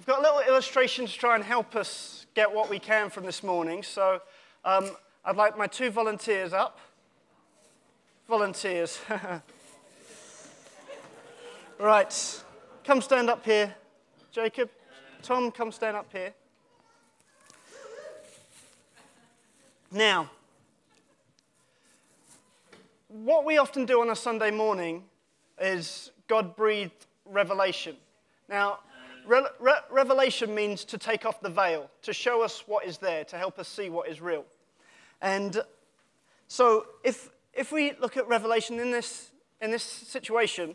I've got a little illustration to try and help us get what we can from this morning. So I'd like my two volunteers up. Volunteers. Right. Come stand up here, Jacob. Tom, come stand up here. Now, what we often do on a Sunday morning is God-breathed revelation. Now, revelation means to take off the veil, to show us what is there, to help us see what is real. And so if we look at revelation in this situation,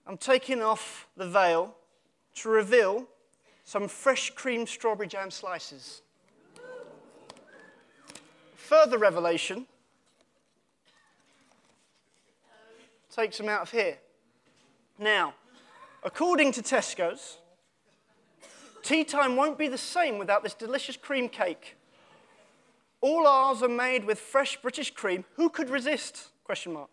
I'm taking off the veil to reveal some fresh cream strawberry jam slices. Further revelation takes them out of here. Now, according to Tesco's, tea time won't be the same without this delicious cream cake. All ours are made with fresh British cream. Who could resist? Question mark.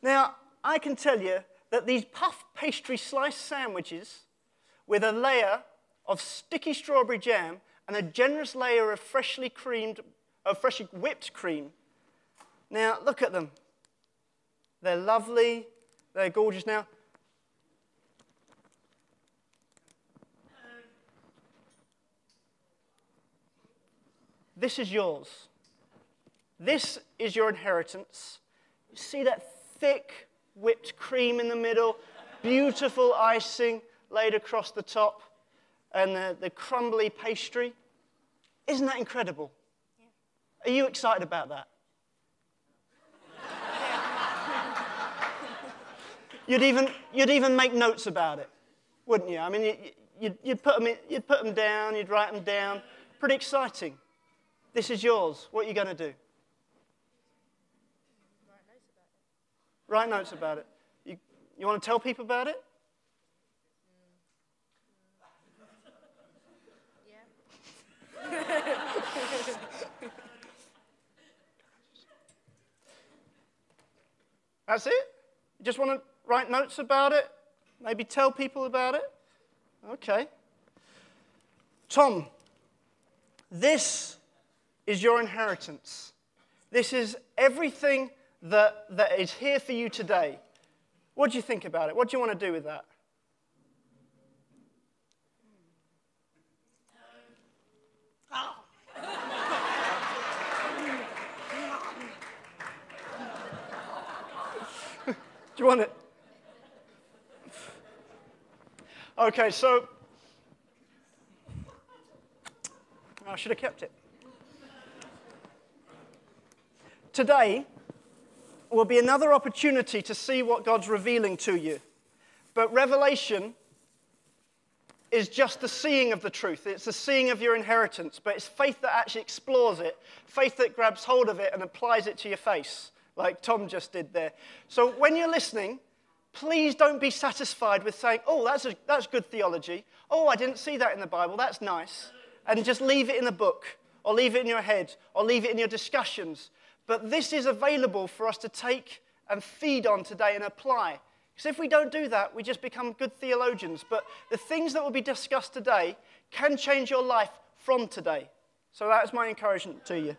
Now, I can tell you that these puff pastry slice sandwiches with a layer of sticky strawberry jam and a generous layer of freshly whipped cream. Now, look at them. They're lovely. They're gorgeous. Now, this is yours. This is your inheritance. You see that thick whipped cream in the middle, beautiful icing laid across the top, and the crumbly pastry. Isn't that incredible? Yeah. Are you excited about that? You'd even make notes about it, wouldn't you? I mean, you'd put them down, you'd write them down. Pretty exciting. This is yours. What are you going to do? Write notes about it. You want to tell people about it? Yeah. That's it? You just want to write notes about it? Maybe tell people about it? Okay. Tom, this is your inheritance. This is everything that is here for you today. What do you think about it? What do you want to do with that? Do you want it? Okay, so I should have kept it. Today will be another opportunity to see what God's revealing to you. But revelation is just the seeing of the truth. It's the seeing of your inheritance. But it's faith that actually explores it, faith that grabs hold of it and applies it to your face, like Tom just did there. So when you're listening, please don't be satisfied with saying, oh, that's good theology. Oh, I didn't see that in the Bible. That's nice. And just leave it in the book, or leave it in your head, or leave it in your discussions. But this is available for us to take and feed on today and apply. Because if we don't do that, we just become good theologians. But the things that will be discussed today can change your life from today. So that is my encouragement to you.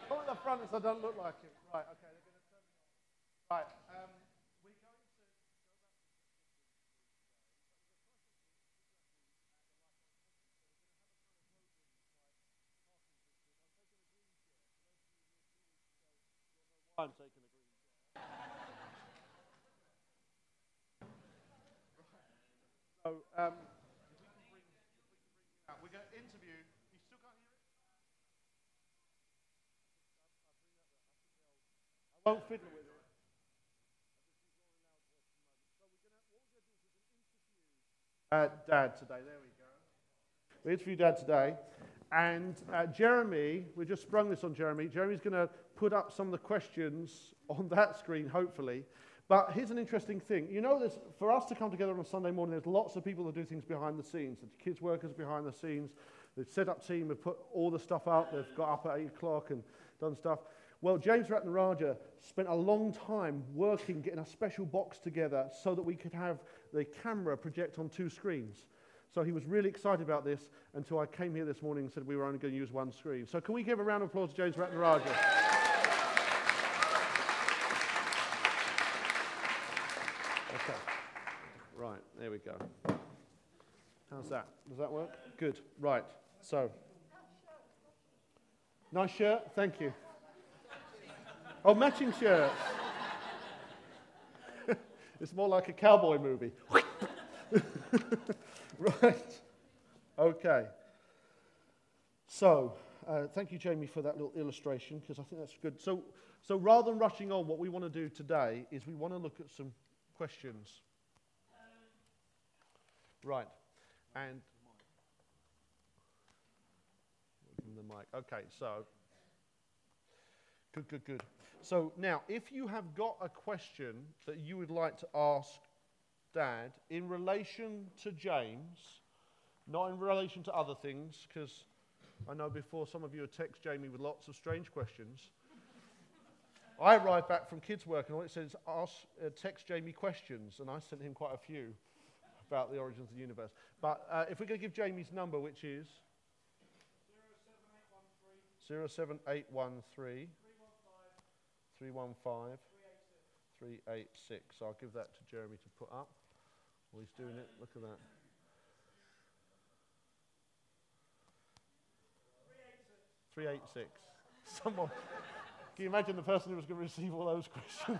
Come at the front so I don't look like him. Right, okay, they're going to turn me on. Right, we're going to go back to the I'm taking a green chair. So, if we can bring you out, we're going to interview. You still can't hear it? I won't fiddle with it. So what we're going to do is we're going to interview Dad today. There we go. We interviewed Dad today, And Jeremy, we just sprung this on Jeremy. Jeremy's going to put up some of the questions on that screen, hopefully. But here's an interesting thing. You know, for us to come together on a Sunday morning, there's lots of people that do things behind the scenes. The kids workers behind the scenes. The set-up team have put all the stuff out. They've got up at 8 o'clock and done stuff. Well, James Ratnaraja spent a long time working, getting a special box together so that we could have the camera project on 2 screens. So he was really excited about this until I came here this morning and said we were only going to use 1 screen. So can we give a round of applause to James Ratnaraja? Okay. Right, there we go. How's that? Does that work? Good. Right. So. Nice shirt. Thank you. Oh, matching shirts. It's more like a cowboy movie. Right. Okay. So, thank you, Jamie, for that little illustration, because I think that's good. So rather than rushing on, what we want to do today is we want to look at some questions. Right. And the mic. Okay, so good. So now, if you have got a question that you would like to ask Dad in relation to James, not in relation to other things, because I know before some of you have texted Jamie with lots of strange questions. I arrived back from kids' work and all it says, text Jamie questions, and I sent him quite a few about the origins of the universe. But if we're going to give Jamie's number, which is 07813 315 386. So I'll give that to Jeremy to put up while he's doing it. Look at that. 386. Someone. Can you imagine the person who was going to receive all those questions?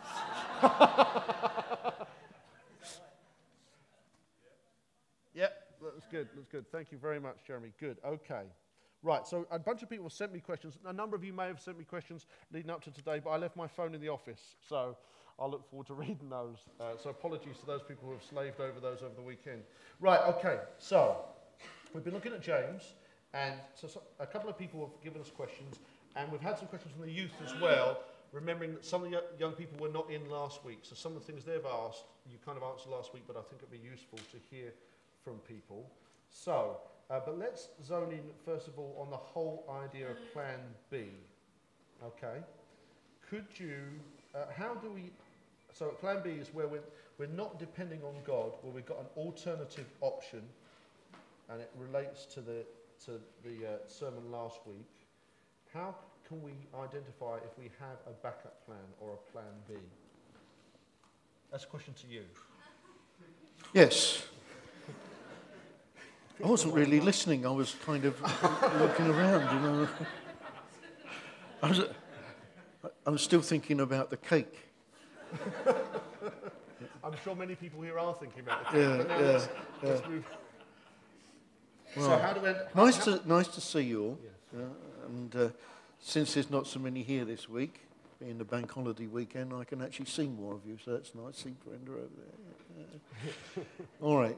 Yep, that's good. That's good. Thank you very much, Jeremy. Good. Okay. Right, so a bunch of people have sent me questions. A number of you may have sent me questions leading up to today, but I left my phone in the office, so I'll look forward to reading those. So apologies to those people who have slaved over those over the weekend. Right, okay, so we've been looking at James, and so a couple of people have given us questions, and we've had some questions from the youth as well, remembering that some of the young people were not in last week, so some of the things they've asked, you kind of answered last week, but I think it'd be useful to hear from people. So, but let's zone in, first of all, on the whole idea of Plan B. Okay? Could you, how do we, so Plan B is where we're not depending on God, where we've got an alternative option, and it relates to the sermon last week. How can we identify if we have a backup plan or a Plan B? That's a question to you. Yes. I wasn't really listening. I was kind of looking around, you know. I was still thinking about the cake. I'm sure many people here are thinking about the cake. Yeah, let's move. Well, so how do nice to see you all. Yes. And since there's not so many here this week, being the bank holiday weekend, I can actually see more of you, so that's nice. See Brenda over there. All right.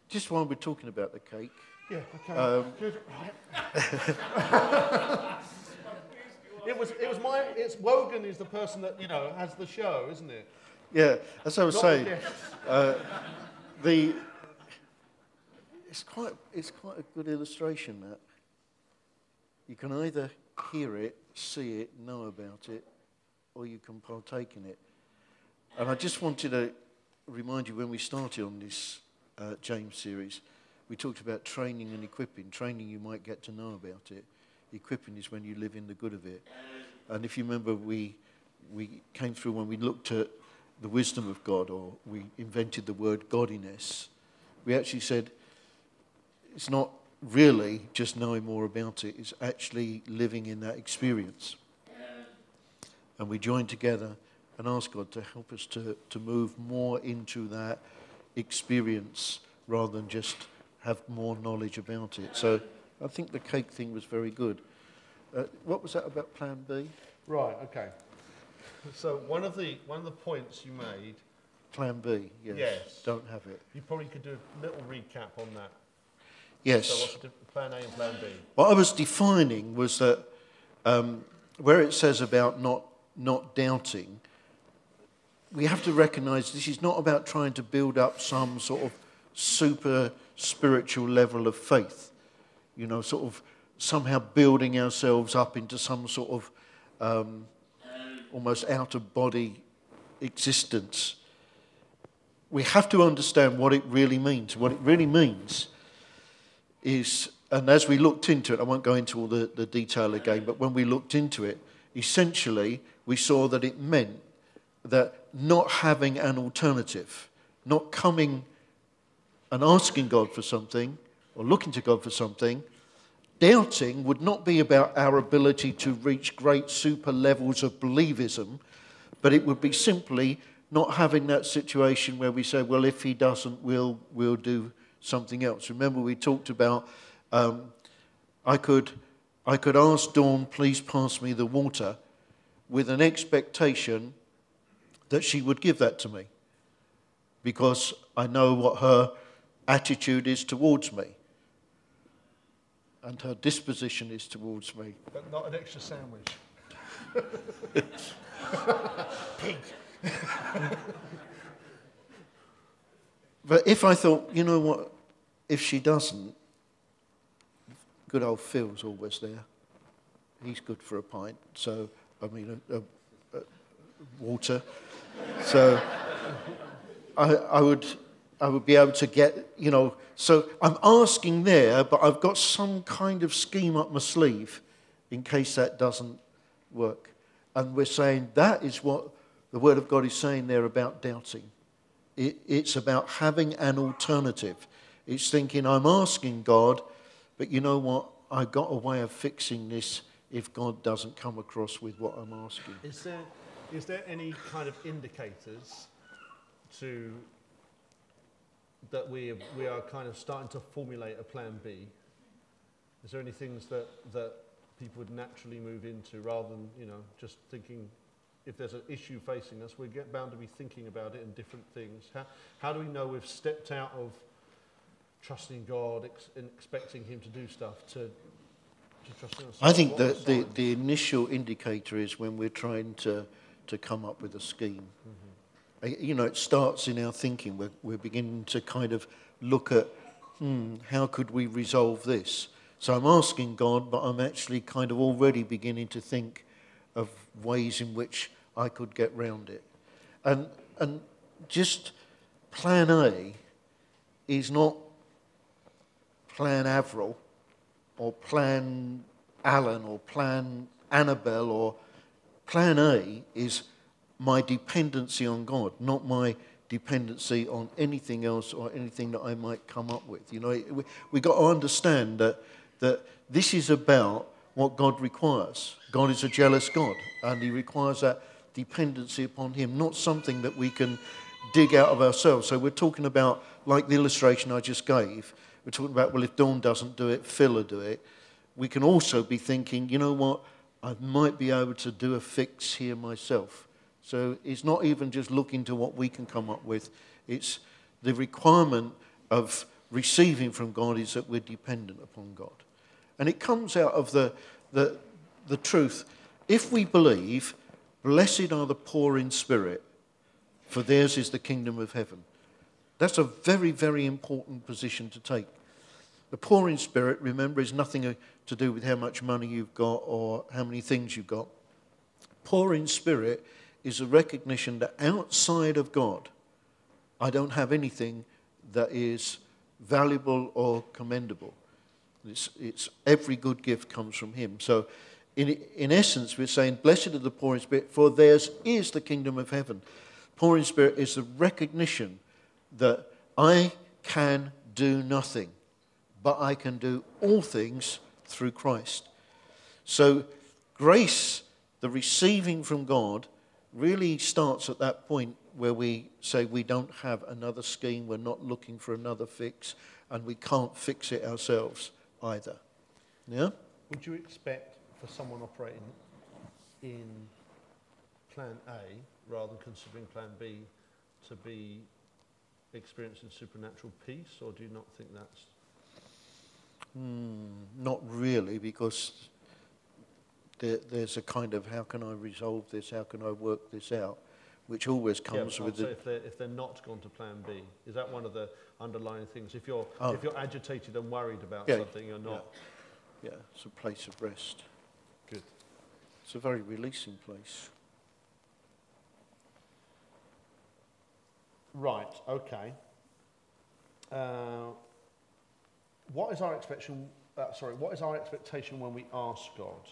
Just while we're talking about the cake. Yeah, okay. Good. It's Wogan is the person that, you know, has the show, isn't it? Yeah, as I was saying, it's quite a good illustration, that. You can either hear it, see it, know about it, or you can partake in it. And I just wanted to remind you, when we started on this James series, we talked about training and equipping. Training, you might get to know about it. Equipping is when you live in the good of it. And if you remember, we came through when we looked at the wisdom of God, or we invented the word godliness. We actually said it's not really just knowing more about it, it's actually living in that experience. And we joined together and asked God to help us to move more into that experience rather than just have more knowledge about it. So I think the cake thing was very good. What was that about Plan B? Right, okay. So one of the points you made... Plan B, yes. Yes. Don't have it. You probably could do a little recap on that. Yes. So what's the plan A and plan B? What I was defining was that where it says about not doubting, we have to recognise this is not about trying to build up some sort of super spiritual level of faith, you know, sort of somehow building ourselves up into some sort of almost out-of-body existence. We have to understand what it really means. What it really means is, and as we looked into it, I won't go into all the detail again, but when we looked into it, essentially we saw that it meant that not having an alternative, not coming and asking God for something or looking to God for something, doubting would not be about our ability to reach great super levels of believism, but it would be simply not having that situation where we say, well, if he doesn't, we'll do something else. Remember, we talked about I could ask Dawn, please pass me the water, with an expectation that she would give that to me, because I know what her attitude is towards me and her disposition is towards me. But not an extra sandwich. Pig. But if I thought, you know what, if she doesn't, good old Phil's always there. He's good for a pint, so, I mean, water. So I would be able to get, you know, so I'm asking there, but I've got some kind of scheme up my sleeve in case that doesn't work. And we're saying that is what the Word of God is saying there about doubting. It's about having an alternative. It's thinking, I'm asking God, but you know what? I've got a way of fixing this if God doesn't come across with what I'm asking. Is there any kind of indicators that we are kind of starting to formulate a plan B? Is there any things that people would naturally move into rather than, you know, just thinking if there's an issue facing us, we're bound to be thinking about it in different things? How do we know we've stepped out of trusting God and expecting him to do stuff to trusting ourselves? I think that the initial indicator is when we're trying to come up with a scheme. Mm-hmm. You know, it starts in our thinking. We're beginning to kind of look at, how could we resolve this? So I'm asking God, but I'm actually kind of already beginning to think of ways in which I could get round it. And just plan A is not plan Avril or plan Alan or plan Annabelle, or plan A is my dependency on God, not my dependency on anything else or anything that I might come up with. You know, we got to understand that this is about what God requires. God is a jealous God, and he requires that dependency upon him, not something that we can dig out of ourselves. So we're talking about, like the illustration I just gave, we're talking about, well, if Dawn doesn't do it, Phil will do it. We can also be thinking, you know what, I might be able to do a fix here myself. So it's not even just looking to what we can come up with. It's the requirement of receiving from God is that we're dependent upon God. And it comes out of the truth. If we believe, blessed are the poor in spirit, for theirs is the kingdom of heaven. That's a very, very important position to take. The poor in spirit, remember, is nothing to do with how much money you've got or how many things you've got. Poor in spirit is a recognition that outside of God, I don't have anything that is valuable or commendable. It's every good gift comes from him. So in essence, we're saying, blessed are the poor in spirit, for theirs is the kingdom of heaven. Poor in spirit is the recognition that I can do nothing, but I can do all things through Christ. So grace, the receiving from God, really starts at that point where we say we don't have another scheme, we're not looking for another fix, and we can't fix it ourselves either. Yeah? Would you expect for someone operating in plan A, rather than considering plan B, to be experiencing supernatural peace, or do you not think that's... Not really, because there's a kind of, how can I resolve this, how can I work this out, which always comes with so if they're not gone to plan B, is that one of the underlying things? If you're agitated and worried about something, you're not. Yeah, it's a place of rest. Good. It's a very releasing place. Right, okay. What is our expectation? What is our expectation when we ask God?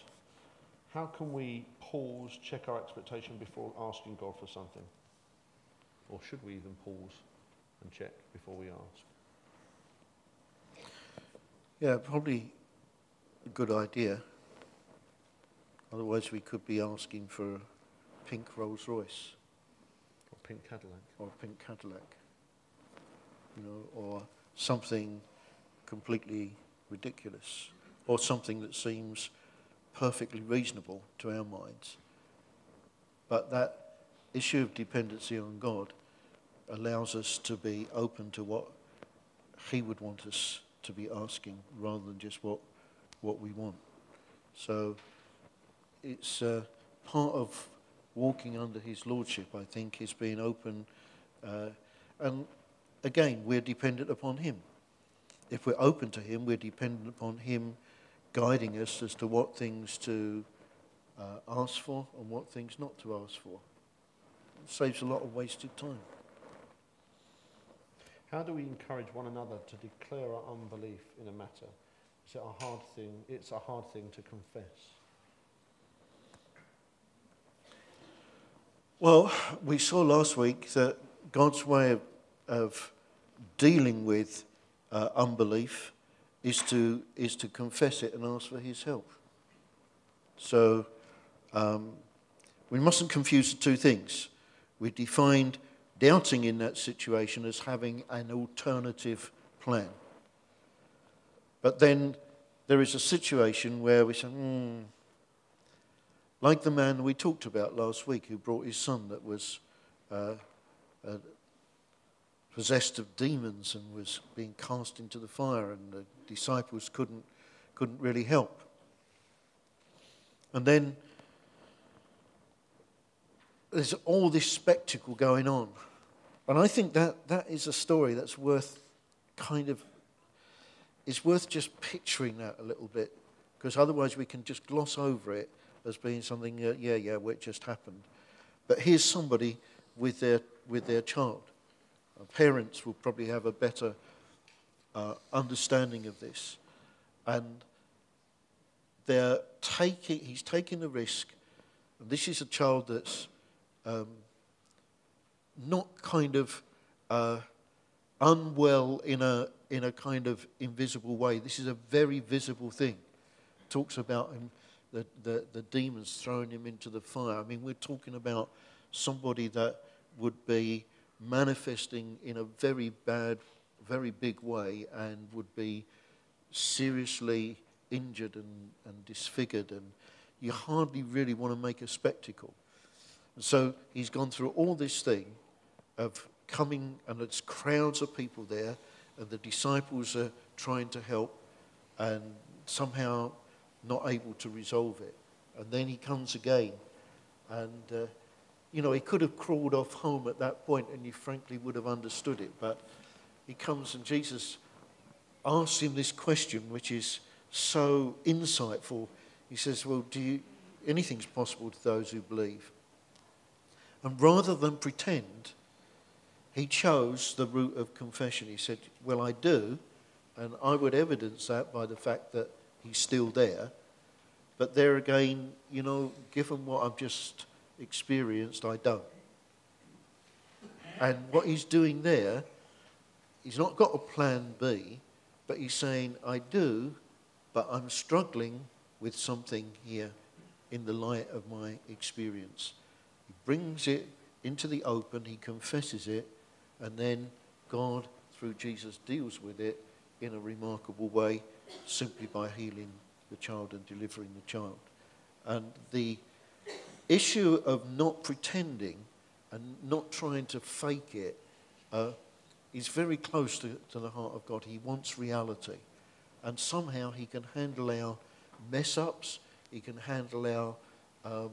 How can we pause, check our expectation before asking God for something? Or should we even pause and check before we ask? Yeah, probably a good idea. Otherwise we could be asking for a pink Rolls Royce. Or pink Cadillac. Or a pink Cadillac. Or something completely ridiculous. Or something that seems perfectly reasonable to our minds. But that issue of dependency on God allows us to be open to what He would want us to be asking rather than just what we want. So it's part of walking under His Lordship, I think, is being open. And again, we're dependent upon Him. If we're open to Him, we're dependent upon Him guiding us as to what things to ask for and what things not to ask for. It saves a lot of wasted time. How do we encourage one another to declare our unbelief in a matter? Is it a hard thing? It's a hard thing to confess. Well, we saw last week that God's way of dealing with unbelief is to confess it and ask for His help. So we mustn't confuse the two things. We defined doubting in that situation as having an alternative plan. But then there is a situation where we say, like the man we talked about last week who brought his son that was possessed of demons and was being cast into the fire, and the disciples couldn't really help. And then there's all this spectacle going on. And I think that is a story that's worth it's worth just picturing that a little bit, because otherwise we can just gloss over it as being something, what just happened. But here's somebody with their child. Parents will probably have a better understanding of this. And he's taking the risk. And this is a child that's not kind of unwell in a kind of invisible way. This is a very visible thing. It talks about him, the demons throwing him into the fire. I mean, we're talking about somebody that would be manifesting in a very bad, very big way and would be seriously injured and disfigured, and you hardly really want to make a spectacle. And so he's gone through all this thing of coming, and it's crowds of people there, and the disciples are trying to help and somehow not able to resolve it. And then he comes again, and he could have crawled off home at that point and you frankly would have understood it, but he comes and Jesus asks him this question which is so insightful. He says, well, anything's possible to those who believe. And rather than pretend, he chose the route of confession. He said, well, I do, and I would evidence that by the fact that he's still there. But there again, given what I've just experienced, I don't. And what he's doing there, he's not got a plan B, but he's saying, I do, but I'm struggling with something here in the light of my experience. He brings it into the open, he confesses it, and then God, through Jesus, deals with it in a remarkable way, simply by healing the child and delivering the child. And the issue of not pretending and not trying to fake it is very close to the heart of God. He wants reality. and somehow he can handle our mess-ups, he can handle our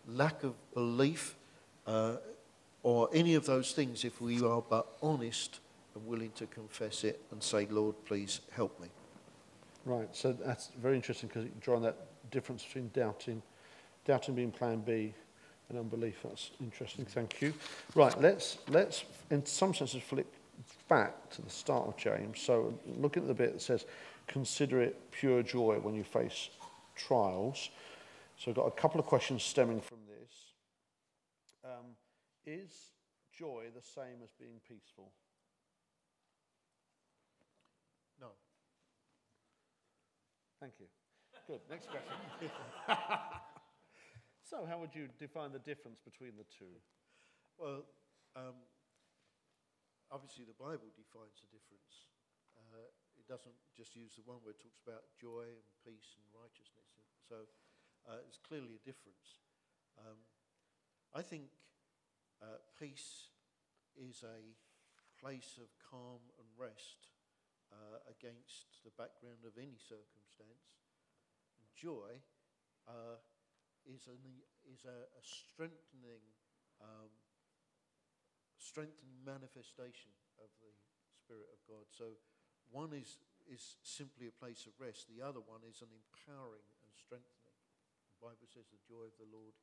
lack of belief, or any of those things if we are but honest and willing to confess it and say, Lord, please help me. Right, so that's very interesting because you're drawing that difference between doubting being plan B and unbelief. That's interesting, thank you. Right, let's in some senses flick back to the start of James. So look at the bit that says, consider it pure joy when you face trials. So I've got a couple of questions stemming from this. Is joy the same as being peaceful? No. Thank you. Good, next question. So how would you define the difference between the two? Well, obviously the Bible defines the difference. It doesn't just use the one word, it talks about joy and peace and righteousness. So it's clearly a difference. I think peace is a place of calm and rest against the background of any circumstance. Joy is a strengthening manifestation of the Spirit of God. So one is simply a place of rest. The other one is an empowering and strengthening. The Bible says the joy of the Lord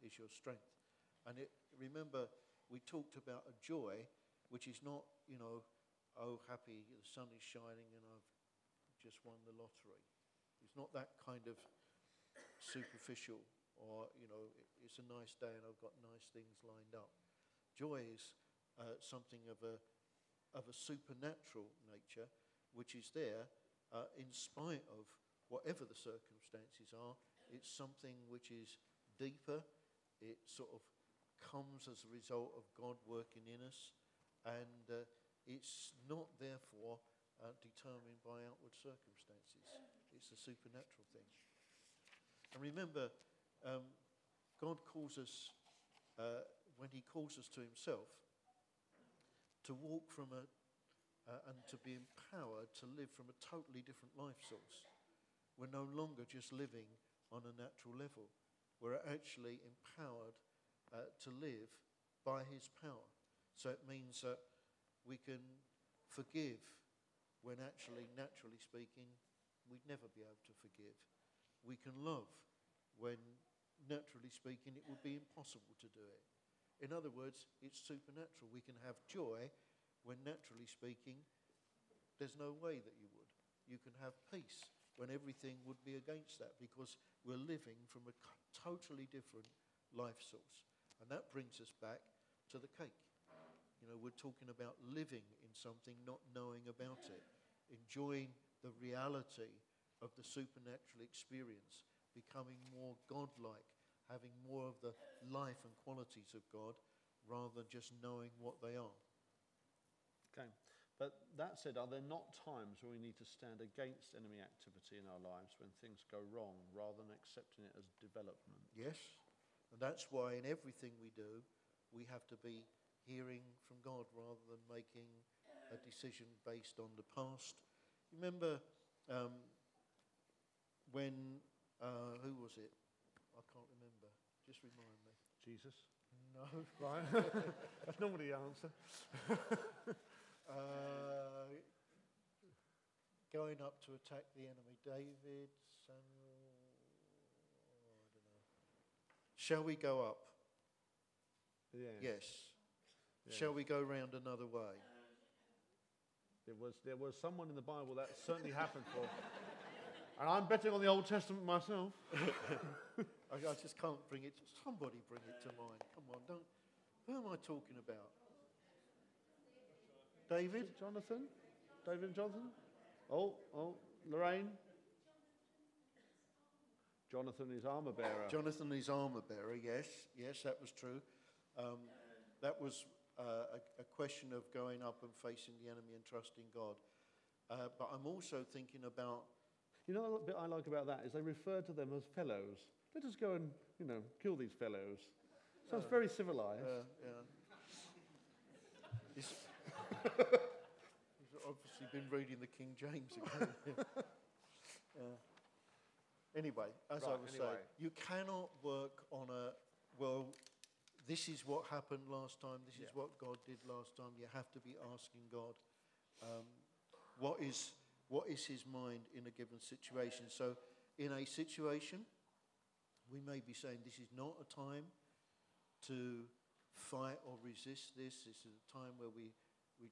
is your strength. And remember, we talked about a joy which is not, oh, happy, the sun is shining and I've just won the lottery. It's not that kind of superficial or, it's a nice day and I've got nice things lined up. Joy is something of a supernatural nature, which is there in spite of whatever the circumstances are. It's something which is deeper. It sort of comes as a result of God working in us, and it's not therefore determined by outward circumstances. It's a supernatural thing. And remember, God calls us, when he calls us to himself, to walk from and to be empowered to live from a totally different life source. We're no longer just living on a natural level. We're actually empowered to live by his power. So it means that we can forgive when actually, naturally speaking, we'd never be able to forgive. We can love when, naturally speaking, it would be impossible to do it. In other words, it's supernatural. We can have joy when, naturally speaking, there's no way that you would. You can have peace when everything would be against that, because we're living from a totally different life source. And that brings us back to the cake. We're talking about living in something, not knowing about it, enjoying the reality of the supernatural experience, becoming more godlike, having more of the life and qualities of God rather than just knowing what they are. Okay. But that said, are there not times where we need to stand against enemy activity in our lives when things go wrong rather than accepting it as development? Yes. And that's why in everything we do, we have to be hearing from God rather than making a decision based on the past. Remember when, who was it? I can't remember. Just remind me. Jesus? No. Right. That's normally the answer. Going up to attack the enemy. David, Samuel, I don't know. Shall we go up? Yes. Shall we go round another way? There was someone in the Bible that certainly happened for. And I'm betting on the Old Testament myself. I just can't bring it. Somebody bring it to mind. Come on, don't. Who am I talking about? David? Jonathan? David and Jonathan? Oh, Lorraine? Jonathan is armor bearer. Jonathan is armor bearer, yes, that was true. That was a question of going up and facing the enemy and trusting God. But I'm also thinking about... The bit I like about that is they refer to them as fellows. Let us go and, kill these fellows. Sounds very civilized. Yeah. obviously been reading the King James again. Anyway, as I was saying, you cannot work on this is what happened last time, this is what God did last time. You have to be asking God, what is his mind in a given situation. So in a situation, we may be saying this is not a time to fight or resist this. This is a time where we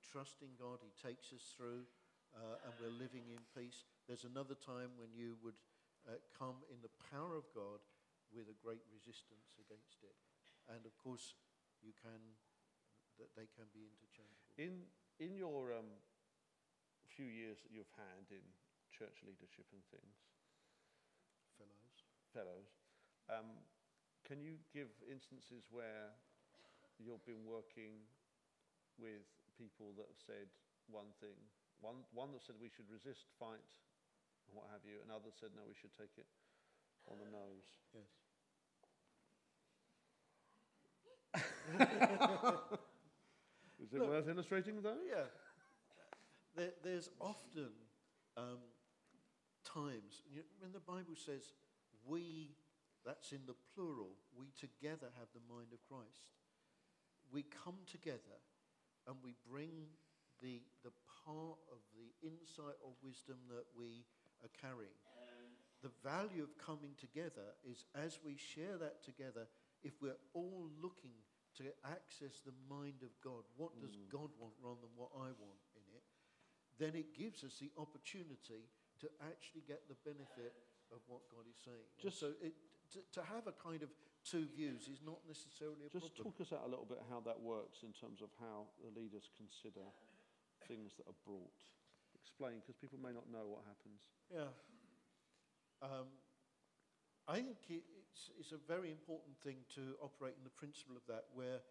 trust in God, he takes us through, and we're living in peace. There's another time when you would come in the power of God with a great resistance against it. And of course, they can be interchangeable. In your few years that you've had in church leadership and things, fellows, can you give instances where you've been working with people that have said one thing, one that said we should resist, fight, and what have you, and others said no, we should take it on the nose? Yes. Is it worth illustrating though? Yeah. There's often times, when the Bible says we, that's in the plural, we together have the mind of Christ. We come together and we bring the part of the insight or wisdom that we are carrying. The value of coming together is as we share that together, if we're all looking to access the mind of God, what does God want rather than what I want in it, then it gives us the opportunity to actually get the benefit of what God is saying. To have a kind of two views is not necessarily a problem. Just talk us out a little bit how that works in terms of how the leaders consider things that are brought. Explain, because people may not know what happens. Yeah. I think it's a very important thing to operate in the principle of that, where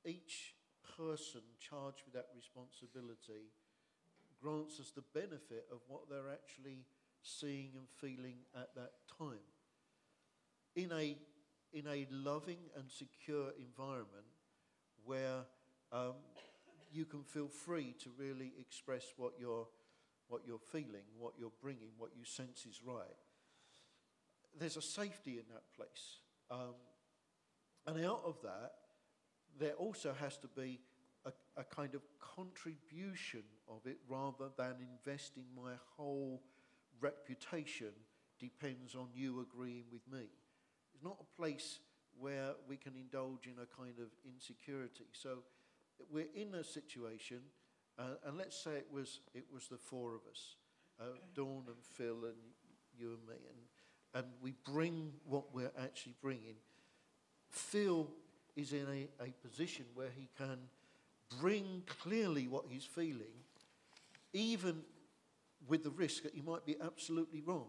each person charged with that responsibility grants us the benefit of what they're actually seeing and feeling at that time. In a loving and secure environment where you can feel free to really express what you're feeling, what you're bringing, what you sense is right, there's a safety in that place. And out of that, there also has to be a kind of contribution of it, rather than investing my whole reputation depends on you agreeing with me. It's not a place where we can indulge in a kind of insecurity. So we're in a situation, and let's say it was the four of us, Dawn and Phil and you and me, and we bring what we're actually bringing. Phil is in a position where he can bring clearly what he's feeling, even with the risk that he might be absolutely wrong,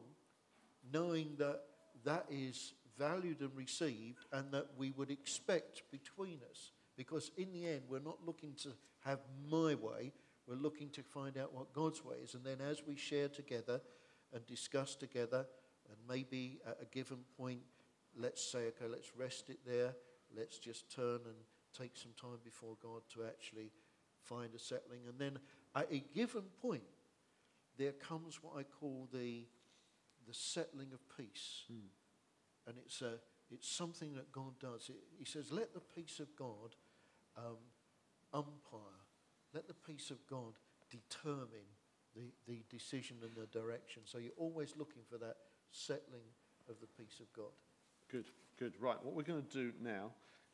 knowing that that is valued and received, and that we would expect between us. Because in the end, we're not looking to have my way, we're looking to find out what God's way is. And then as we share together and discuss together, and maybe at a given point, let's say, okay, let's rest it there, let's just turn and take some time before God to actually find a settling. And then at a given point, there comes what I call the settling of peace. And it's something that God does. He says, let the peace of God umpire. Let the peace of God determine the decision and the direction. So you're always looking for that settling of the peace of God. Good. Right, what we're going to do now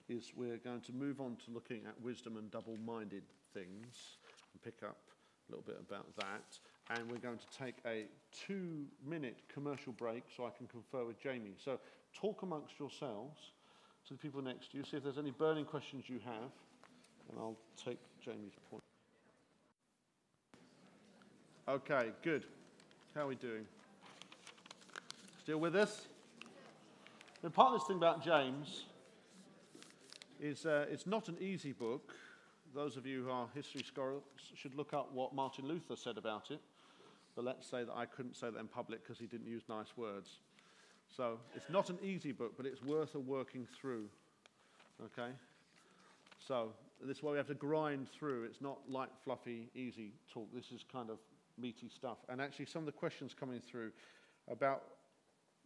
is we're going to move on to looking at wisdom and double-minded things and pick up a little bit about that. And we're going to take a 2-minute commercial break so I can confer with Jamie. So talk amongst yourselves to the people next to you, see if there's any burning questions you have, and I'll take Jamie's point. Okay, good. How are we doing? Still with us? And part of this thing about James is it's not an easy book. Those of you who are history scholars should look up what Martin Luther said about it. But let's say that I couldn't say that in public because he didn't use nice words. So it's not an easy book, but it's worth a working through. Okay? So this is why we have to grind through. It's not light, fluffy, easy talk. This is kind of meaty stuff. And actually some of the questions coming through about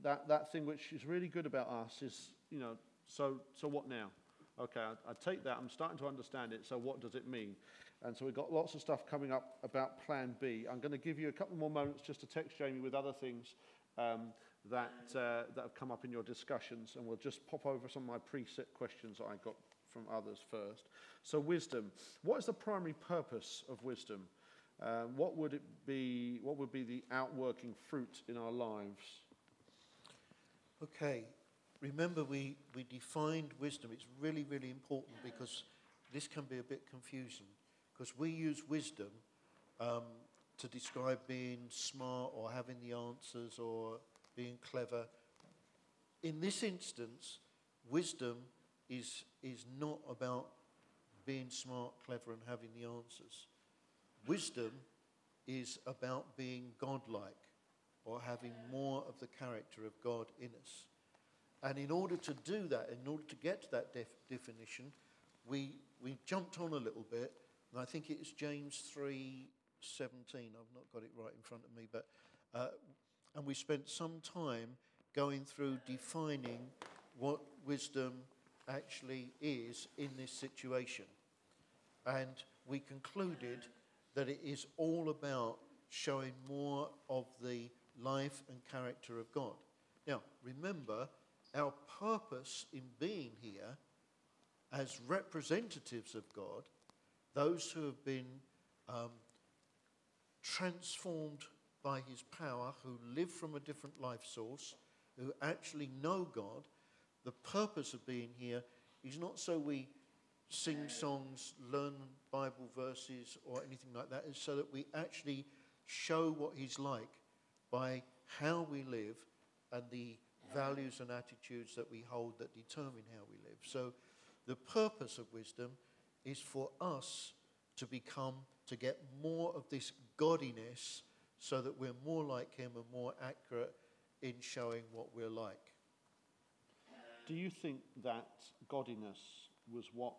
that thing which is really good about us is, you know, so what now? Okay, I take that, I'm starting to understand it, so what does it mean? And so we've got lots of stuff coming up about Plan B. I'm going to give you a couple more moments just to text Jamie with other things that have come up in your discussions, and we'll just pop over some of my preset questions that I got from others first. So wisdom. What is the primary purpose of wisdom? What would be the outworking fruit in our lives? Okay, remember we defined wisdom. It's really, really important because this can be a bit confusing because we use wisdom to describe being smart or having the answers or being clever. In this instance, wisdom is not about being smart, clever and having the answers. Wisdom is about being godlike or having more of the character of God in us. And in order to do that, in order to get to that definition, we jumped on a little bit, and I think it's James 3:17. I've not got it right in front of me, but and we spent some time going through defining what wisdom actually is in this situation. And we concluded that it is all about showing more of the life and character of God. Now, remember, our purpose in being here as representatives of God, those who have been transformed by his power, who live from a different life source, who actually know God, the purpose of being here is not so we sing songs, learn Bible verses or anything like that, it's so that we actually show what he's like by how we live and the values and attitudes that we hold that determine how we live. So the purpose of wisdom is for us to get more of this godliness so that we're more like him and more accurate in showing what we're like. Do you think that godliness was what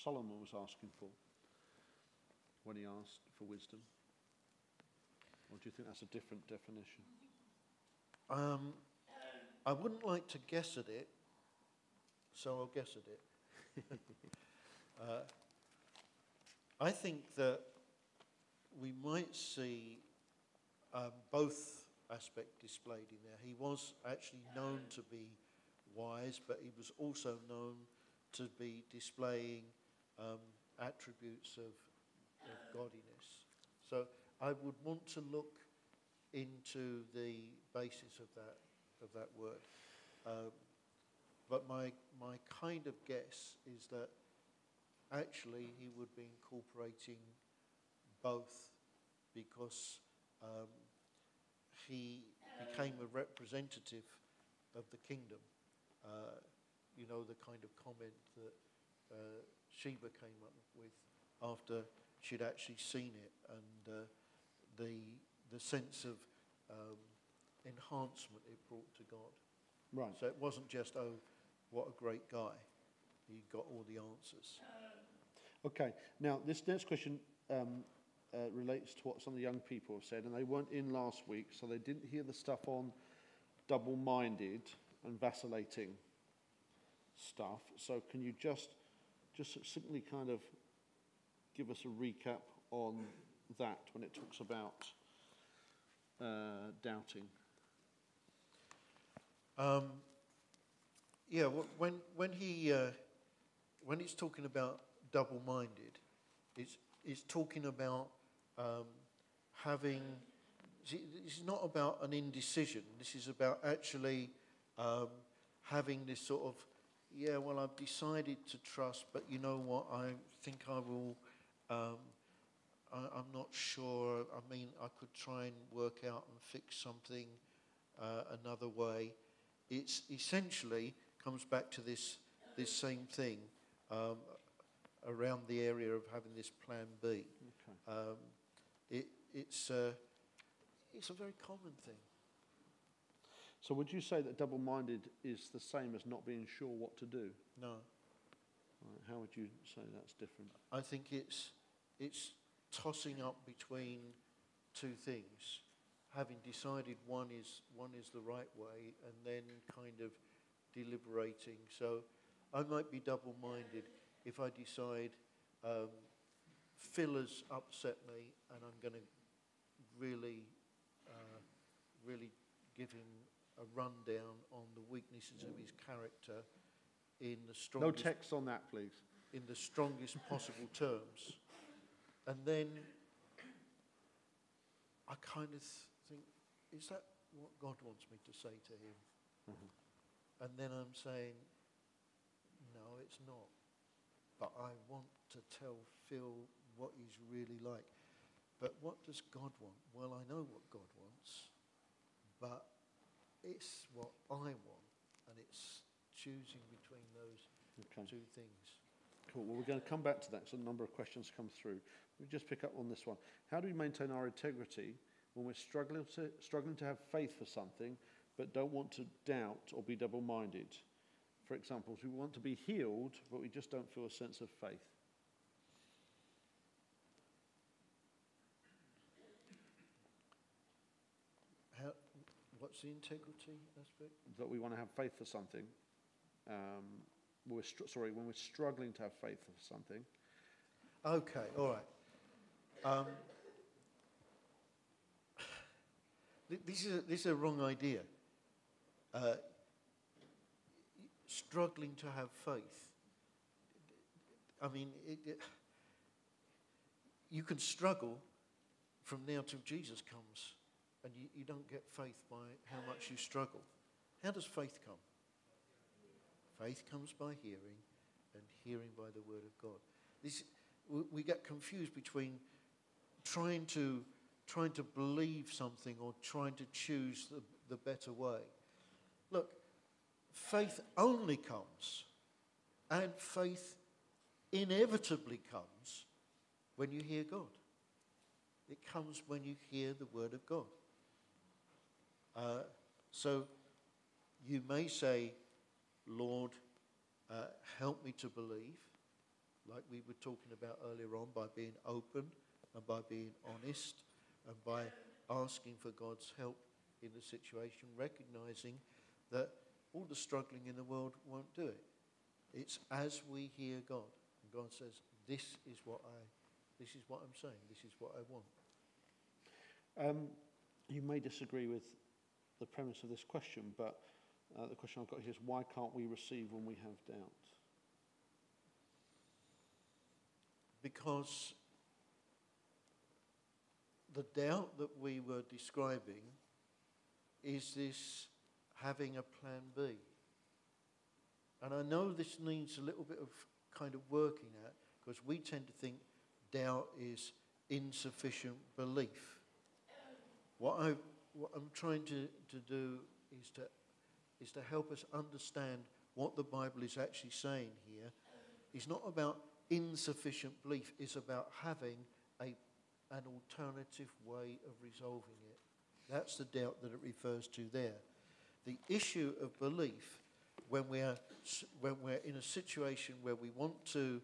Solomon was asking for when he asked for wisdom? Or do you think that's a different definition? I wouldn't like to guess at it, so I'll guess at it. I think that we might see both aspects displayed in there. He was actually known to be wise, but he was also known to be displaying attributes of godliness. So I would want to look into the basis of that word. But my kind of guess is that actually he would be incorporating both because he became a representative of the kingdom. You know, the kind of comment that Sheba came up with after she'd actually seen it, and the sense of enhancement it brought to God. Right. So it wasn't just, oh, what a great guy. He got all the answers. Okay. Now, this next question relates to what some of the young people have said, and they weren't in last week, so they didn't hear the stuff on double-minded and vacillating stuff. So can you just succinctly kind of give us a recap on that when it talks about doubting? Yeah, when it's talking about double-minded, it's talking about having. This is not about an indecision. This is about actually having this sort of, yeah, well, I've decided to trust, but you know what? I think I will. I'm not sure. I mean, I could try and work out and fix something another way. It's essentially comes back to this same thing around the area of having this plan B. Okay. It's a very common thing. So would you say that double-minded is the same as not being sure what to do? No. Right, how would you say that's different? I think it's tossing up between two things, having decided one is the right way, and then kind of deliberating. So I might be double-minded if I decide Phil has upset me, and I'm going to really give him a rundown on the weaknesses of his character in the No strongest text on that, please. in the strongest possible terms. And then I kind of think, is that what God wants me to say to him? Mm-hmm. And then I'm saying, no, it's not. But I want to tell Phil what he's really like. But what does God want? Well, I know what God wants, but it's what I want, and it's choosing between those two things. Cool. Well, we're going to come back to that. So a number of questions come through. We just pick up on this one. How do we maintain our integrity when we're struggling to have faith for something, but don't want to doubt or be double-minded? For example, we want to be healed, but we just don't feel a sense of faith. What's the integrity aspect? That we want to have faith for something. When we're struggling to have faith for something. Okay, all right. This is a wrong idea. Struggling to have faith. I mean, you can struggle from now till Jesus comes, and you don't get faith by how much you struggle. How does faith come? Faith comes by hearing, and hearing by the word of God. We get confused between trying to believe something or trying to choose the better way. Look, faith only comes, and faith inevitably comes when you hear God. It comes when you hear the word of God. So you may say, Lord, help me to believe, like we were talking about earlier on, by being open and by being honest and by asking for God's help in the situation, recognizing that all the struggling in the world won't do it. It's as we hear God, and God says, this is what I'm saying, this is what I want. You may disagree with the premise of this question, but the question I've got here is, why can't we receive when we have doubt? Because the doubt that we were describing is this having a plan B. And I know this needs a little bit of kind of working at, because we tend to think doubt is insufficient belief. What I'm trying to do is to help us understand what the Bible is actually saying here. It's not about insufficient belief, it's about having an alternative way of resolving it. That's the doubt that it refers to there. The issue of belief, when we're in a situation where we want to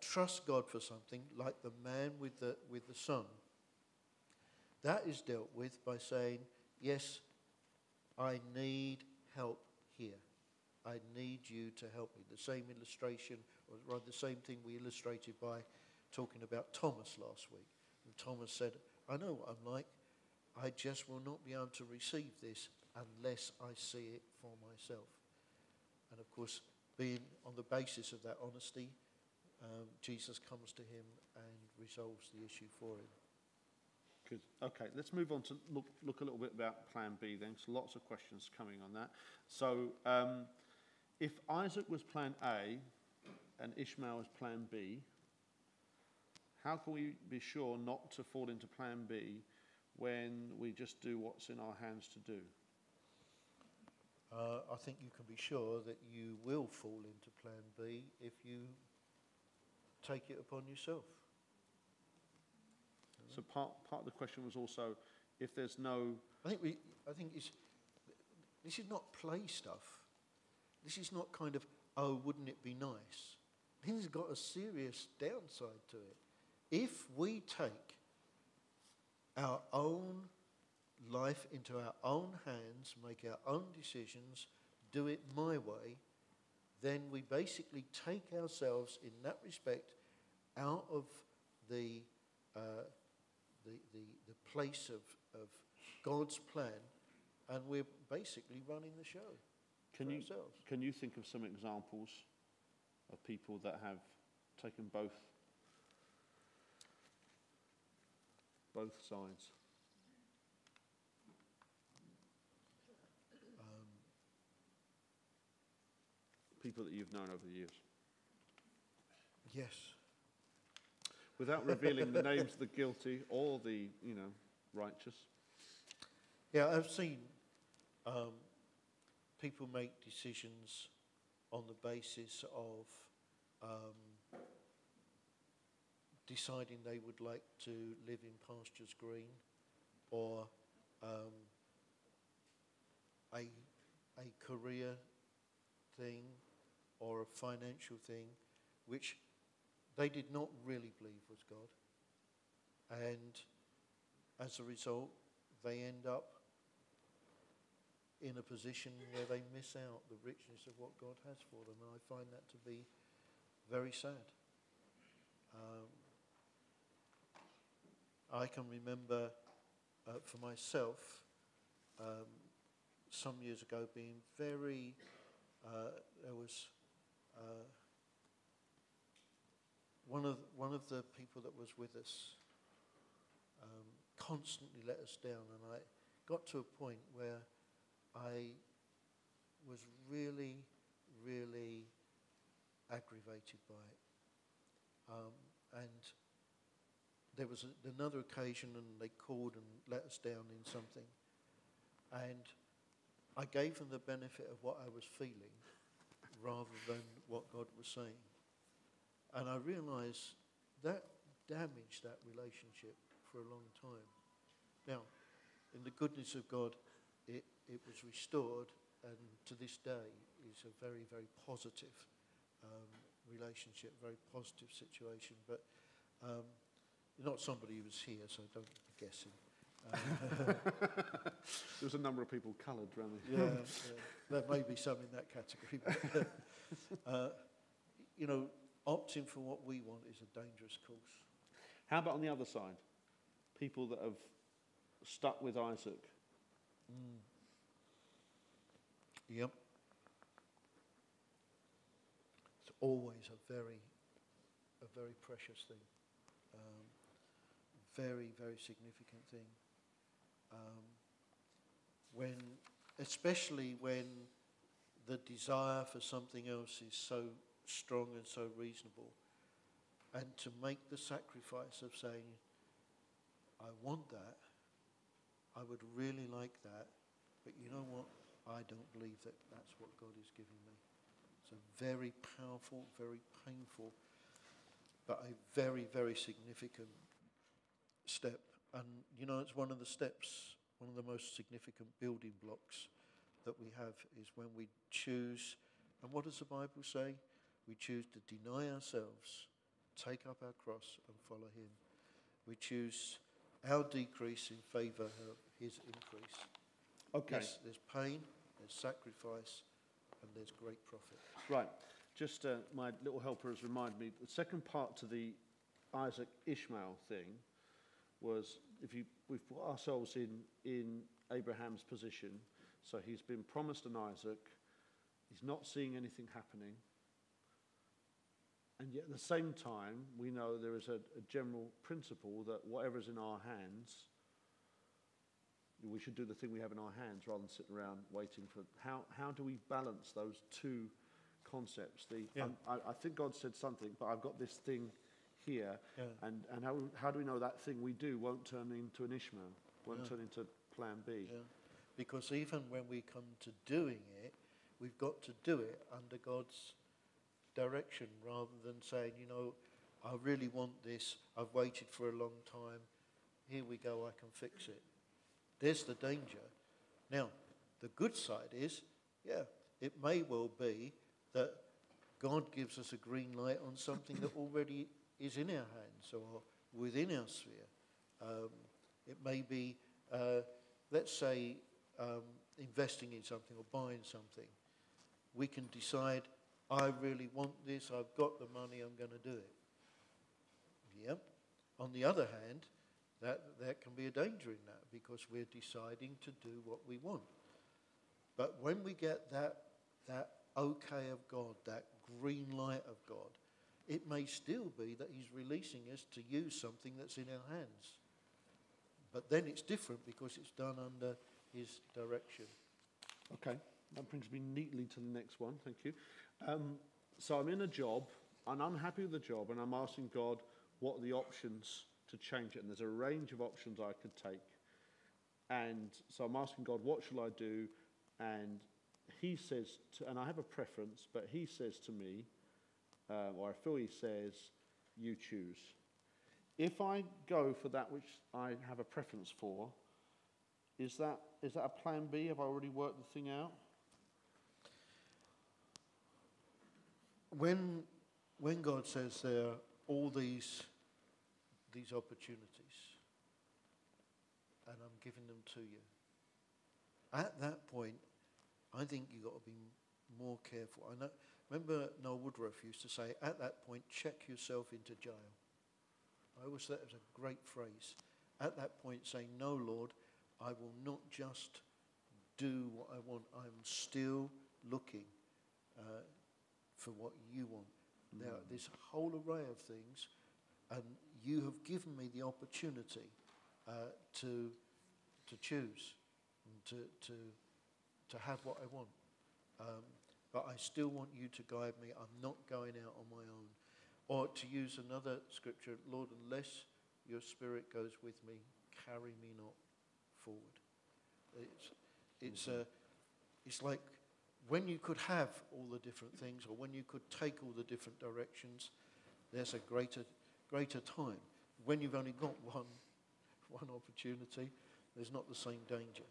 trust God for something, like the man with the son, that is dealt with by saying, yes, I need help here. I need you to help me. The same illustration, or rather the same thing we illustrated by talking about Thomas last week. And Thomas said, I know what I'm like. I just will not be able to receive this unless I see it for myself. And of course, being on the basis of that honesty, Jesus comes to him and resolves the issue for him. Good. Okay, let's move on to look a little bit about Plan B then. So lots of questions coming on that. So if Isaac was Plan A and Ishmael was Plan B, how can we be sure not to fall into Plan B when we just do what's in our hands to do? I think you can be sure that you will fall into Plan B if you take it upon yourself. So part of the question was also, if there's no... I think this is not play stuff. This is not kind of, oh, wouldn't it be nice? It's got a serious downside to it. If we take our own life into our own hands, make our own decisions, do it my way, then we basically take ourselves in that respect out of the place of God's plan, and we're basically running the show for ourselves. Can you think of some examples of people that have taken both sides? People that you've known over the years. Yes. Without revealing the names of the guilty or the, righteous. Yeah, I've seen people make decisions on the basis of deciding they would like to live in pastures green, or a career thing or a financial thing which they did not really believe was God. And as a result, they end up in a position where they miss out the richness of what God has for them. And I find that to be very sad. I can remember for myself some years ago being very, there was one of the people that was with us constantly let us down, and I got to a point where I was really, really aggravated by it. And there was another occasion, and they called and let us down in something, and I gave them the benefit of what I was feeling rather than what God was saying. And I realized that damaged that relationship for a long time. Now, in the goodness of God, it was restored, and to this day is a very, very positive relationship, very positive situation. But not somebody who was here, so don't be guessing. There was a number of people coloured around the yeah, there may be some in that category. But, opting for what we want is a dangerous course. How about on the other side? People that have stuck with Isaac. Yep. It's always a very precious thing. Very, very significant thing. Especially when the desire for something else is so strong and so reasonable, and to make the sacrifice of saying, I want that, I would really like that, but you know what? I don't believe that that's what God is giving me. It's a very powerful, very painful, but a very, very significant step. And, it's one of the steps, one of the most significant building blocks that we have is when we choose, and what does the Bible say? We choose to deny ourselves, take up our cross and follow him. We choose our decrease in favour of his increase. Okay. Yes, there's pain, there's sacrifice, and there's great profit. Right. Just my little helper has reminded me, the second part to the Isaac-Ishmael thing was, we've put ourselves in Abraham's position, so he's been promised an Isaac, he's not seeing anything happening, and yet at the same time, we know there is a general principle that whatever's in our hands, we should do the thing we have in our hands rather than sitting around waiting for... How do we balance those two concepts? I think God said something, but I've got this thing here, and how do we know that thing we do won't turn into an Ishmael, won't turn into plan B? Yeah. Because even when we come to doing it, we've got to do it under God's direction rather than saying, I really want this, I've waited for a long time, here we go, I can fix it. There's the danger. Now, the good side is, it may well be that God gives us a green light on something that already is in our hands or within our sphere. It may be, let's say, investing in something or buying something. We can decide, I really want this, I've got the money, I'm going to do it. Yep. On the other hand, that can be a danger in that, because we're deciding to do what we want. But when we get that okay of God, that green light of God, it may still be that he's releasing us to use something that's in our hands. But then it's different because it's done under his direction. Okay, that brings me neatly to the next one. Thank you. So I'm in a job, and I'm unhappy with the job, and I'm asking God what are the options to change it. And there's a range of options I could take. And so I'm asking God, what shall I do? And he says, and I have a preference, but he says to me, or I feel he says, you choose. If I go for that which I have a preference for, is that a plan B? Have I already worked the thing out? When God says there are all these opportunities, and I'm giving them to you, at that point, I think you've got to be more careful. Remember Noel Woodruff used to say, at that point, check yourself into jail. I always thought it was a great phrase. At that point, saying, no, Lord, I will not just do what I want. I'm still looking for what you want. Now, there's a whole array of things, and you have given me the opportunity to choose and to have what I want. But I still want you to guide me. I'm not going out on my own. Or to use another scripture, Lord, unless your spirit goes with me, carry me not forward. It's like when you could have all the different things, or when you could take all the different directions, there's a greater time. When you've only got one opportunity, there's not the same danger.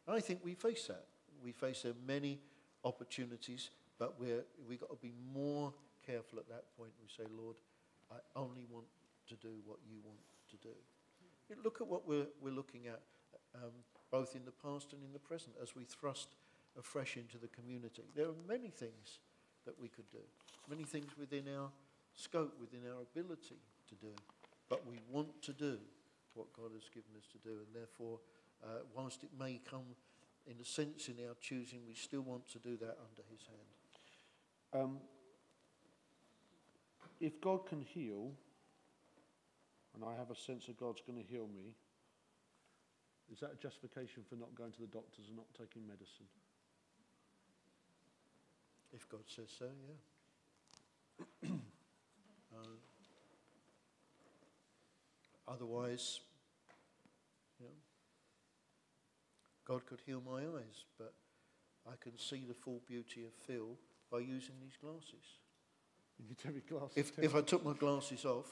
And I think we face that. We face there many opportunities, but we've got to be more careful at that point. We say, Lord, I only want to do what you want to do. Look at what we're looking at, both in the past and in the present, as we thrust afresh into the community. There are many things that we could do, many things within our scope, within our ability to do, but we want to do what God has given us to do, and therefore, whilst it may come in a sense in our choosing, we still want to do that under his hand. If God can heal, and I have a sense that God's going to heal me, is that a justification for not going to the doctors and not taking medicine? If God says so, yeah. Otherwise, God could heal my eyes, but I can see the full beauty of Phil by using these glasses. You take your glasses. If I took my glasses off,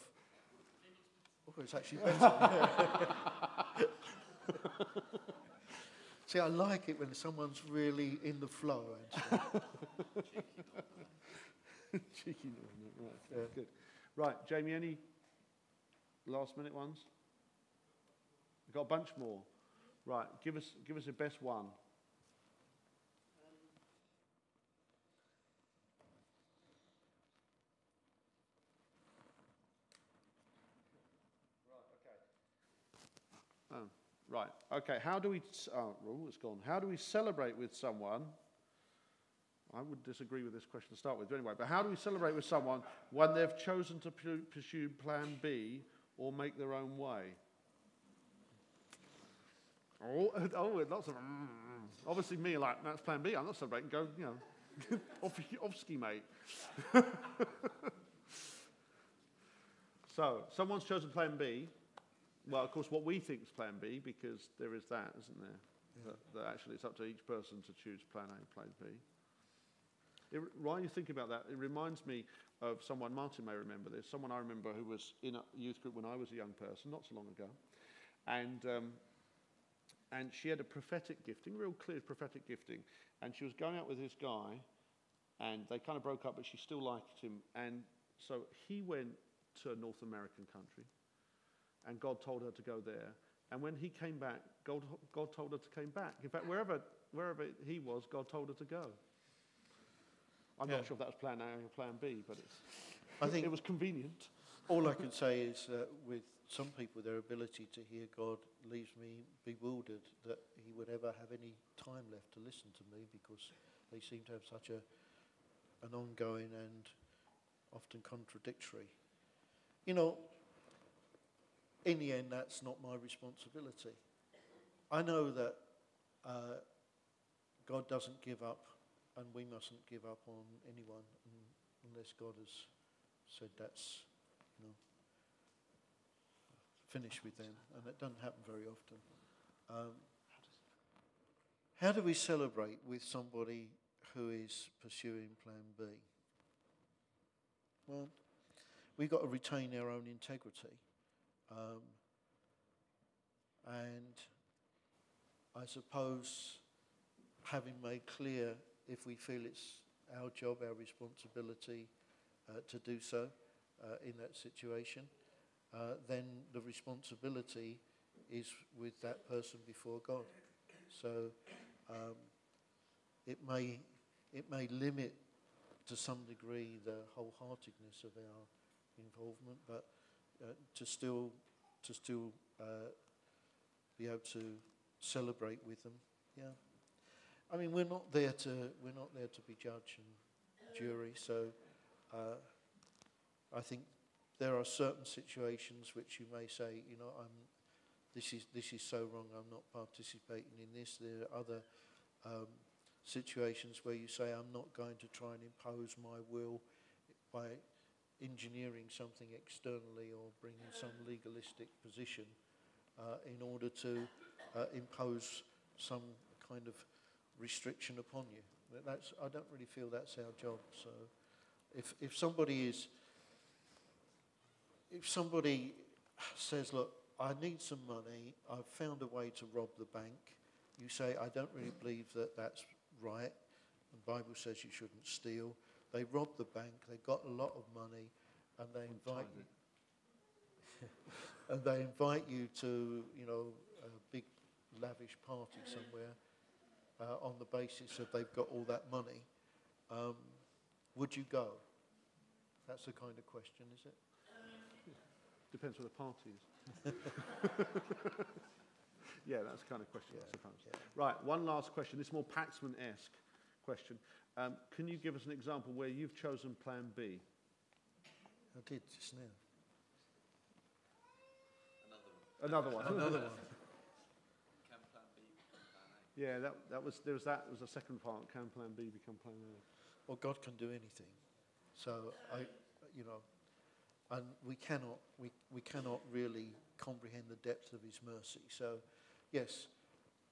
it's actually better. See, I like it when someone's really in the flow. Cheeky, right? Yeah. Good. Right, Jamie. Any last-minute ones? We've got a bunch more. Right, give us your best one. Right, okay. How do we... it's gone. How do we celebrate with someone... I would disagree with this question to start with, but anyway. But how do we celebrate with someone when they've chosen to pursue Plan B or make their own way? Lots of... Obviously, me, like, that's Plan B. I'm not celebrating. Go, off ski, mate. So, someone's chosen Plan B. Well, of course, what we think is Plan B, because there is that, isn't there? Yeah. That actually it's up to each person to choose Plan A and Plan B. While you think about that, it reminds me of someone, Martin may remember this, someone I remember who was in a youth group when I was a young person, not so long ago. And she had a prophetic gifting, real clear prophetic gifting. And she was going out with this guy, And they kind of broke up, but she still liked him. And so he went to a North American country, and God told her to go there. And when he came back, God told her to come back. In fact, wherever he was, God told her to go. I'm not sure if that was plan A or plan B, but I think it was convenient. all I can say is that with some people, their ability to hear God leaves me bewildered that he would ever have any time left to listen to me, because they seem to have such an ongoing and often contradictory. You know, in the end, that's not my responsibility. I know that God doesn't give up, and we mustn't give up on anyone unless God has said that's, finished with them, and that doesn't happen very often. How do we celebrate with somebody who is pursuing plan B? Well, we've got to retain our own integrity. And I suppose having made clear, if we feel it's our job, our responsibility to do so in that situation, then the responsibility is with that person before God. So it may limit to some degree the wholeheartedness of our involvement, but to still be able to celebrate with them. Yeah, I mean, we're not there to be judge and jury. So I think there are certain situations which you may say, this is so wrong, I'm not participating in this. There are other situations where you say, I'm not going to try and impose my will by engineering something externally or bringing some legalistic position in order to impose some kind of restriction upon you. I don't really feel that's our job. So if somebody says, look, I need some money, I've found a way to rob the bank, you say, I don't really believe that that's right. The Bible says you shouldn't steal. They rob the bank, they got a lot of money, and they invite you to, a big lavish party somewhere on the basis that they've got all that money. Would you go? That's the kind of question, is it? Depends where the party is. Yeah, that's the kind of question, I suppose. Yeah. Right, one last question. This is more Paxman-esque question. Can you give us an example where you've chosen plan B? I did just now. Another one. Can plan B become plan A? Yeah, there was a second part. Can plan B become plan A? Well, God can do anything. So and we cannot really comprehend the depth of his mercy. So, yes,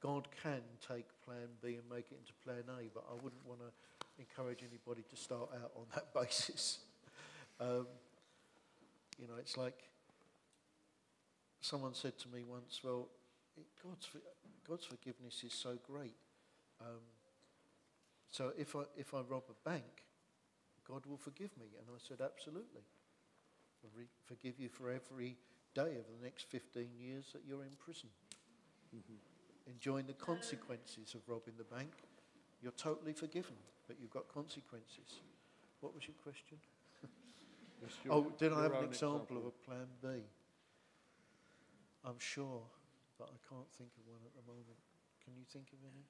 God can take plan B and make it into plan A, but I wouldn't want to encourage anybody to start out on that basis. It's like someone said to me once, well, God's forgiveness is so great. So if I rob a bank, God will forgive me. And I said, absolutely. I'll forgive you for every day of the next 15 years that you're in prison. Mm-hmm. Enjoying the consequences of robbing the bank. You're totally forgiven, but you've got consequences. What was your question? Did I have an example of a plan B? I'm sure, but I can't think of one at the moment. Can you think of any?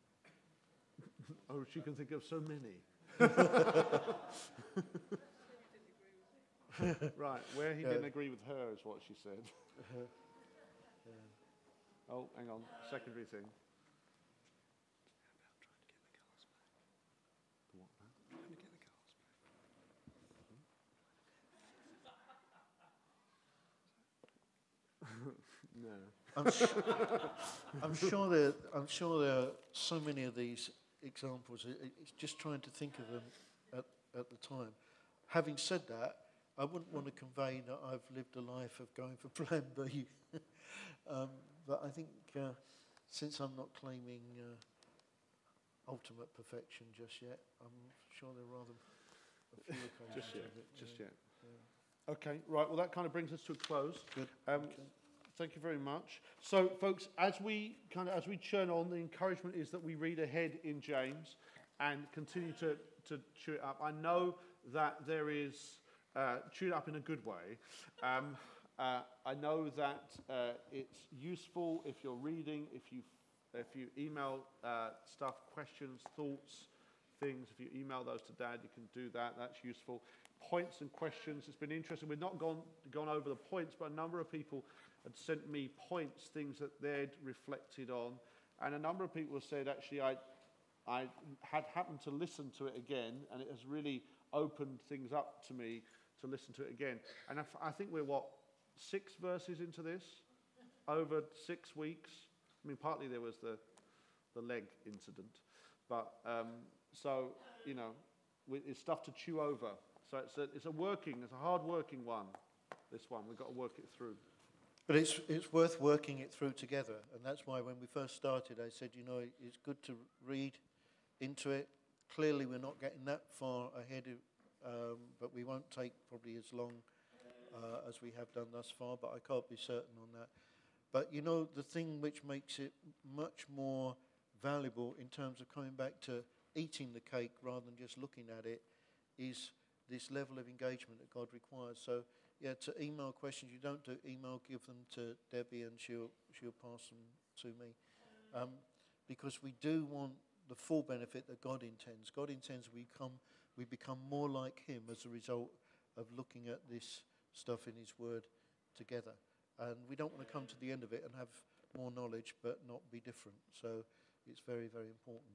Oh, she can think of so many. Right, where he didn't agree with her is what she said. Yeah. Oh, hang on, secondary thing. About trying to get the cars back. The what now? Trying to get the cars No. back. I'm sure there are so many of these examples. It's just trying to think of them at the time. Having said that, I wouldn't want to convey that I've lived a life of going for plan B. But I think since I'm not claiming ultimate perfection just yet, I'm sure there are rather a few occasions Just yet. of it. Just yet. Okay, right. Well, that kind of brings us to a close. Good. Thank you very much. So, folks, as we churn on, the encouragement is that we read ahead in James and continue to chew it up. I know that there is chew it up in a good way. I know that it's useful if you're reading, if you email stuff, questions, thoughts, things. If you email those to Dad, you can do that. That's useful. Points and questions. It's been interesting. We've not gone over the points, but a number of people had sent me points, things that they'd reflected on, and a number of people have said, actually, I had happened to listen to it again, and it has really opened things up to me to listen to it again. And I think we're 6 verses into this over 6 weeks. I mean, partly there was the leg incident, but so you know, it's stuff to chew over. So it's a hard working one. This one we've got to work it through. But it's worth working it through together, and that's why when we first started, I said, you know, it's good to read into it. Clearly, we're not getting that far ahead, but we won't take probably as long as we have done thus far. But I can't be certain on that. But you know, the thing which makes it much more valuable in terms of coming back to eating the cake rather than just looking at it is this level of engagement that God requires. So, yeah, to email questions, you don't do email, give them to Debbie and she'll pass them to me. Because we do want the full benefit that God intends. God intends we become more like him as a result of looking at this stuff in his word together. And we don't want to come to the end of it and have more knowledge but not be different. So it's very, very important.